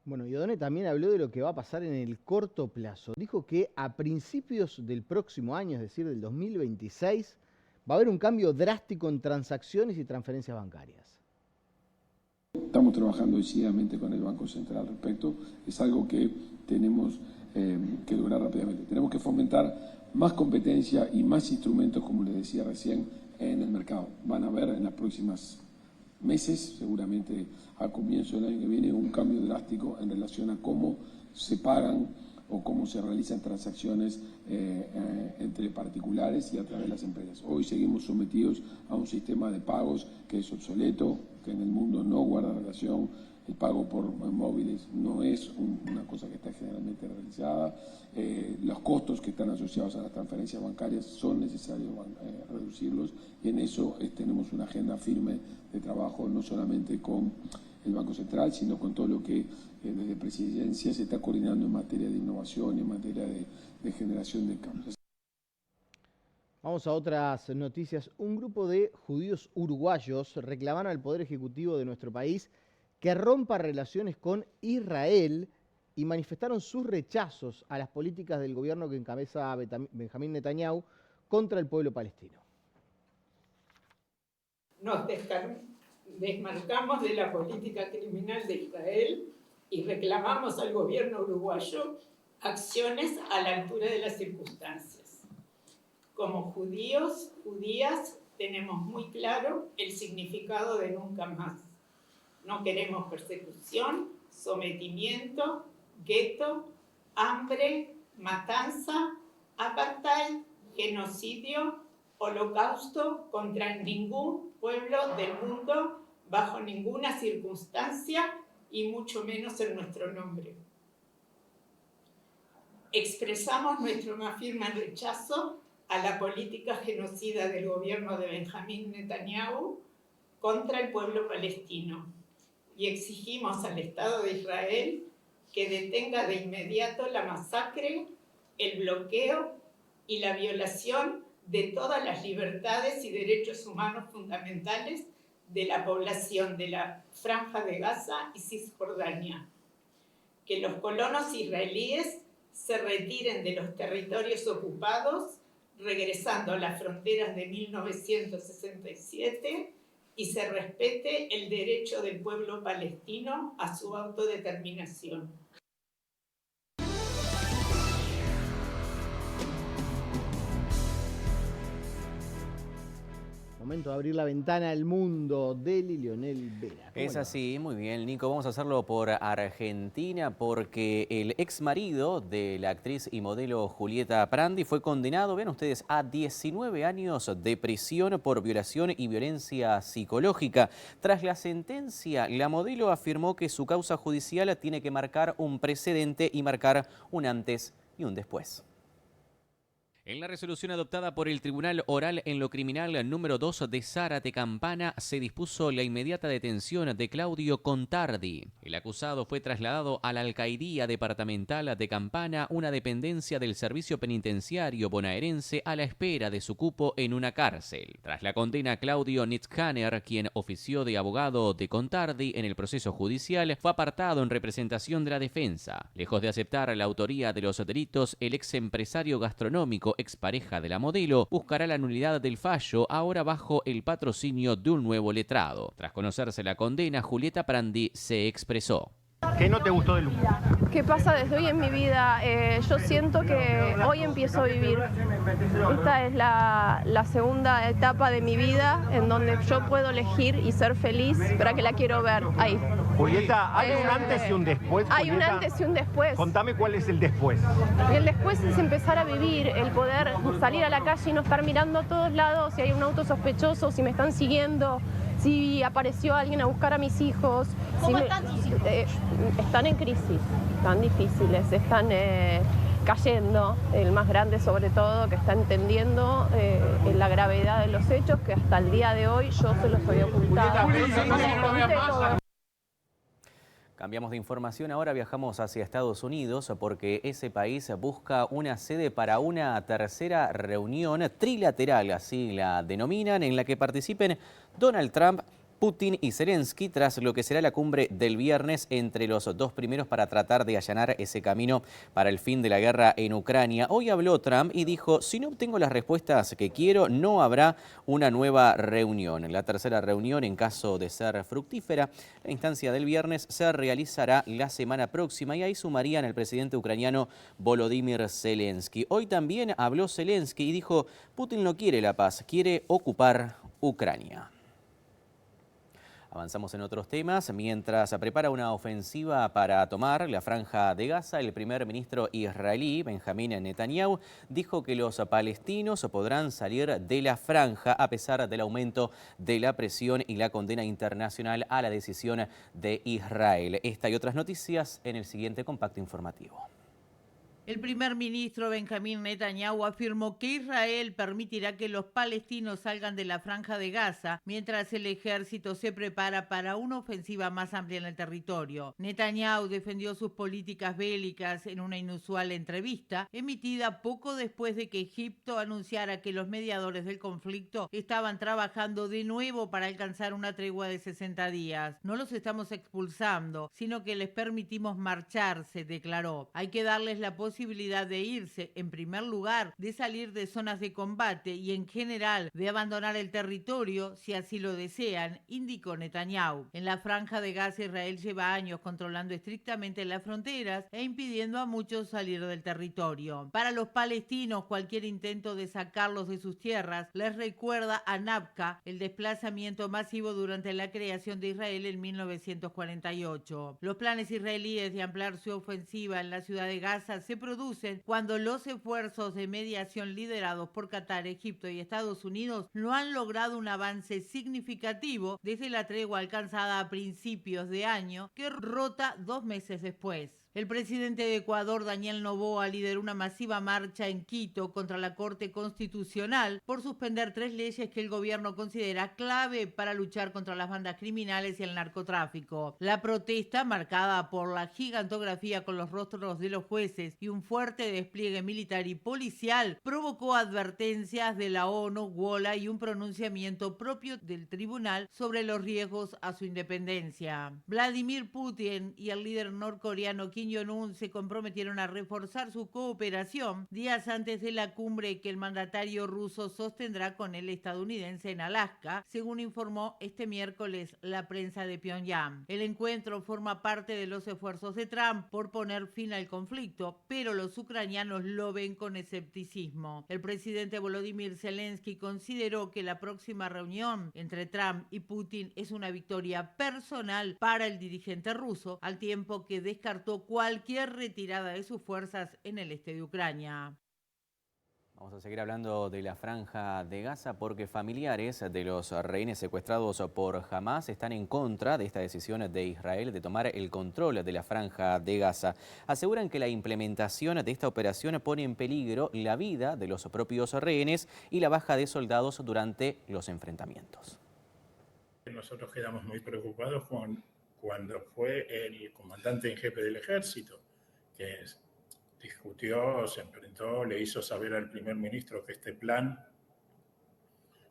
Bueno, y Odone también habló de lo que va a pasar en el corto plazo. Dijo que a principios del próximo año, es decir, del 2026, va a haber un cambio drástico en transacciones y transferencias bancarias. Estamos trabajando decididamente con el Banco Central al respecto. Es algo que tenemos que lograr rápidamente. Tenemos que fomentar más competencia y más instrumentos, como les decía recién, en el mercado. Van a ver en las próximas meses, seguramente a comienzo del año que viene, un cambio drástico en relación a cómo se pagan o cómo se realizan transacciones entre particulares y a través de las empresas. Hoy seguimos sometidos a un sistema de pagos que es obsoleto, que en el mundo no guarda relación. El pago por móviles no es una cosa que está generalmente realizada. Los costos que están asociados a las transferencias bancarias son necesarios reducirlos, y en eso tenemos una agenda firme de trabajo, no solamente con el Banco Central, sino con todo lo que desde Presidencia se está coordinando en materia de innovación y en materia de generación de cambios. Vamos a otras noticias. Un grupo de judíos uruguayos reclamaron al Poder Ejecutivo de nuestro país que rompa relaciones con Israel y manifestaron sus rechazos a las políticas del gobierno que encabeza Benjamín Netanyahu contra el pueblo palestino. Nos desmarcamos de la política criminal de Israel y reclamamos al gobierno uruguayo acciones a la altura de las circunstancias. Como judíos, judías, tenemos muy claro el significado de nunca más. No queremos persecución, sometimiento, gueto, hambre, matanza, apartheid, genocidio, holocausto contra ningún pueblo del mundo, bajo ninguna circunstancia y mucho menos en nuestro nombre. Expresamos nuestro más firme rechazo a la política genocida del gobierno de Benjamín Netanyahu contra el pueblo palestino y exigimos al Estado de Israel que detenga de inmediato la masacre, el bloqueo y la violación de todas las libertades y derechos humanos fundamentales de la población de la Franja de Gaza y Cisjordania. Que los colonos israelíes se retiren de los territorios ocupados, regresando a las fronteras de 1967, y se respete el derecho del pueblo palestino a su autodeterminación. Momento de abrir la ventana al mundo de Lionel Vera. Es así, muy bien, Nico. Vamos a hacerlo por Argentina porque el ex marido de la actriz y modelo Julieta Prandi fue condenado, vean ustedes, a 19 años de prisión por violación y violencia psicológica. Tras la sentencia, la modelo afirmó que su causa judicial tiene que marcar un precedente y marcar un antes y un después. En la resolución adoptada por el Tribunal Oral en lo Criminal número 2 de Zárate Campana se dispuso la inmediata detención de Claudio Contardi. El acusado fue trasladado a la Alcaldía Departamental de Campana, una dependencia del Servicio Penitenciario bonaerense, a la espera de su cupo en una cárcel. Tras la condena, Claudio Nitzkaner, quien ofició de abogado de Contardi en el proceso judicial, fue apartado en representación de la defensa. Lejos de aceptar la autoría de los delitos, el ex empresario gastronómico, expareja de la modelo, buscará la nulidad del fallo, ahora bajo el patrocinio de un nuevo letrado. Tras conocerse la condena, Julieta Prandi se expresó. ¿Qué no te gustó del humo? ¿Qué pasa desde hoy en mi vida? Yo siento que hoy empiezo a vivir. Esta es la segunda etapa de mi vida en donde yo puedo elegir y ser feliz, para que la quiero ver ahí. Julieta, ¿hay un antes y un después? Hay Julieta, un antes y un después. Contame cuál es el después. El después es empezar a vivir, el poder salir a la calle y no estar mirando a todos lados si hay un auto sospechoso, si me están siguiendo, si apareció alguien a buscar a mis hijos. ¿Cómo están tus hijos? Están en crisis, están difíciles, están cayendo. El más grande sobre todo, que está entendiendo la gravedad de los hechos, que hasta el día de hoy yo se los había ocultado. Cambiamos de información, ahora viajamos hacia Estados Unidos porque ese país busca una sede para una tercera reunión trilateral, así la denominan, en la que participen Donald Trump, Putin y Zelensky tras lo que será la cumbre del viernes entre los dos primeros para tratar de allanar ese camino para el fin de la guerra en Ucrania. Hoy habló Trump y dijo, si no obtengo las respuestas que quiero, no habrá una nueva reunión. La tercera reunión, en caso de ser fructífera, la instancia del viernes se realizará la semana próxima y ahí sumarían el presidente ucraniano Volodymyr Zelensky. Hoy también habló Zelensky y dijo, Putin no quiere la paz, quiere ocupar Ucrania. Avanzamos en otros temas. Mientras se prepara una ofensiva para tomar la franja de Gaza, el primer ministro israelí, Benjamín Netanyahu, dijo que los palestinos podrán salir de la franja a pesar del aumento de la presión y la condena internacional a la decisión de Israel. Esta y otras noticias en el siguiente compacto informativo. El primer ministro Benjamín Netanyahu afirmó que Israel permitirá que los palestinos salgan de la franja de Gaza mientras el ejército se prepara para una ofensiva más amplia en el territorio. Netanyahu defendió sus políticas bélicas en una inusual entrevista emitida poco después de que Egipto anunciara que los mediadores del conflicto estaban trabajando de nuevo para alcanzar una tregua de 60 días. No los estamos expulsando, sino que les permitimos marcharse, declaró. Hay que darles la posibilidad de irse, en primer lugar, de salir de zonas de combate y en general de abandonar el territorio si así lo desean, indicó Netanyahu. En la franja de Gaza, Israel lleva años controlando estrictamente las fronteras e impidiendo a muchos salir del territorio. Para los palestinos, cualquier intento de sacarlos de sus tierras les recuerda a Nakba, el desplazamiento masivo durante la creación de Israel en 1948. Los planes israelíes de ampliar su ofensiva en la ciudad de Gaza se producen cuando los esfuerzos de mediación liderados por Qatar, Egipto y Estados Unidos no han logrado un avance significativo desde la tregua alcanzada a principios de año, que rota 2 meses después. El presidente de Ecuador, Daniel Noboa, lideró una masiva marcha en Quito contra la Corte Constitucional por suspender 3 leyes que el gobierno considera clave para luchar contra las bandas criminales y el narcotráfico. La protesta, marcada por la gigantografía con los rostros de los jueces y un fuerte despliegue militar y policial, provocó advertencias de la ONU, WOLA y un pronunciamiento propio del tribunal sobre los riesgos a su independencia. Vladimir Putin y el líder norcoreano Kim Jong-un se comprometieron a reforzar su cooperación días antes de la cumbre que el mandatario ruso sostendrá con el estadounidense en Alaska, según informó este miércoles la prensa de Pyongyang. El encuentro forma parte de los esfuerzos de Trump por poner fin al conflicto, pero los ucranianos lo ven con escepticismo. El presidente Volodymyr Zelensky consideró que la próxima reunión entre Trump y Putin es una victoria personal para el dirigente ruso, al tiempo que descartó cualquier retirada de sus fuerzas en el este de Ucrania. Vamos a seguir hablando de la franja de Gaza porque familiares de los rehenes secuestrados por Hamás están en contra de esta decisión de Israel de tomar el control de la franja de Gaza. Aseguran que la implementación de esta operación pone en peligro la vida de los propios rehenes y la baja de soldados durante los enfrentamientos. Nosotros quedamos muy preocupados cuando fue el comandante en jefe del ejército, que discutió, se enfrentó, le hizo saber al primer ministro que este plan,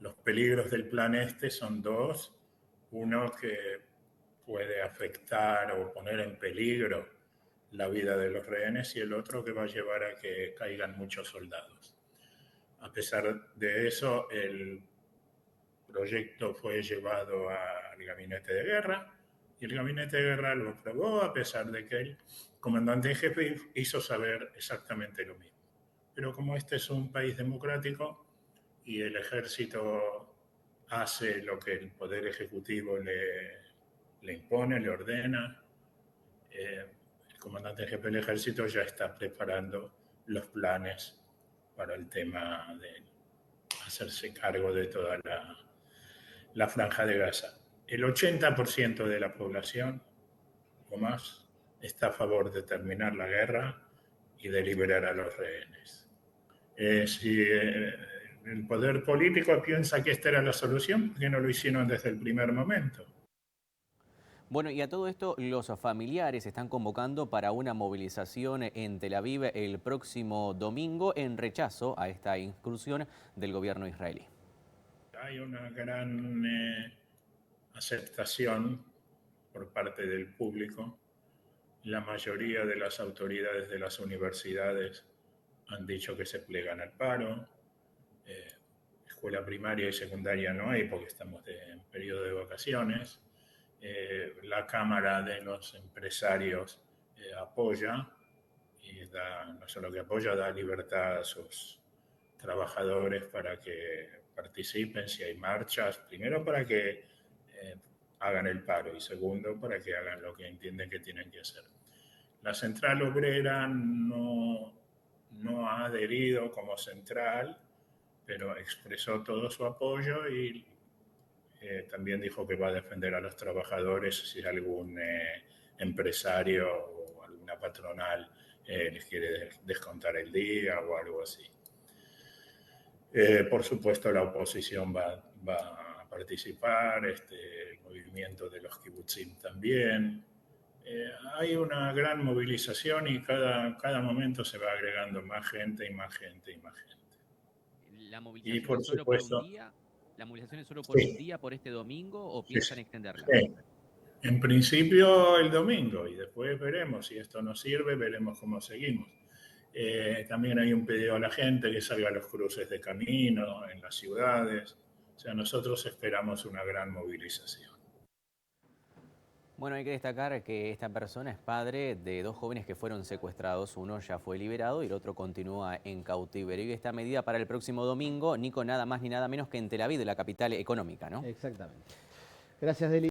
los peligros del plan son 2. Uno, que puede afectar o poner en peligro la vida de los rehenes, y el otro, que va a llevar a que caigan muchos soldados. A pesar de eso, el proyecto fue llevado al gabinete de guerra, y el gabinete de guerra lo aprobó, a pesar de que el comandante en jefe hizo saber exactamente lo mismo. Pero como este es un país democrático y el ejército hace lo que el poder ejecutivo le impone, le ordena, el comandante en jefe del ejército ya está preparando los planes para el tema de hacerse cargo de toda la franja de Gaza. El 80% de la población o más está a favor de terminar la guerra y de liberar a los rehenes. Si el poder político piensa que esta era la solución, ¿por qué no lo hicieron desde el primer momento? Bueno, y a todo esto, los familiares están convocando para una movilización en Tel Aviv el próximo domingo en rechazo a esta incursión del gobierno israelí. Hay una gran aceptación por parte del público. La mayoría de las autoridades de las universidades han dicho que se plegan al paro. Escuela primaria y secundaria no hay porque estamos en periodo de vacaciones. La Cámara de los Empresarios apoya, y no solo que apoya, da libertad a sus trabajadores para que participen si hay marchas, primero para que hagan el paro y segundo para que hagan lo que entienden que tienen que hacer. La Central Obrera no ha adherido como central, pero expresó todo su apoyo y también dijo que va a defender a los trabajadores si algún empresario o alguna patronal les quiere descontar el día o algo así. Por supuesto, la oposición va a participar, el movimiento de los kibutzim también. Hay una gran movilización y cada momento se va agregando más gente y más gente y más gente. ¿La movilización Y por es solo supuesto, por un día? ¿La movilización es solo por un día, por este domingo, o piensan extenderla? Sí. En principio el domingo y después veremos si esto nos sirve, veremos cómo seguimos. También hay un pedido a la gente que salga a los cruces de camino en las ciudades. O sea, nosotros esperamos una gran movilización. Bueno, hay que destacar que esta persona es padre de 2 jóvenes que fueron secuestrados. Uno ya fue liberado y el otro continúa en cautiverio. Y esta medida para el próximo domingo, Nico, nada más ni nada menos que en Tel Aviv, la capital económica, ¿no? Exactamente. Gracias, Deli.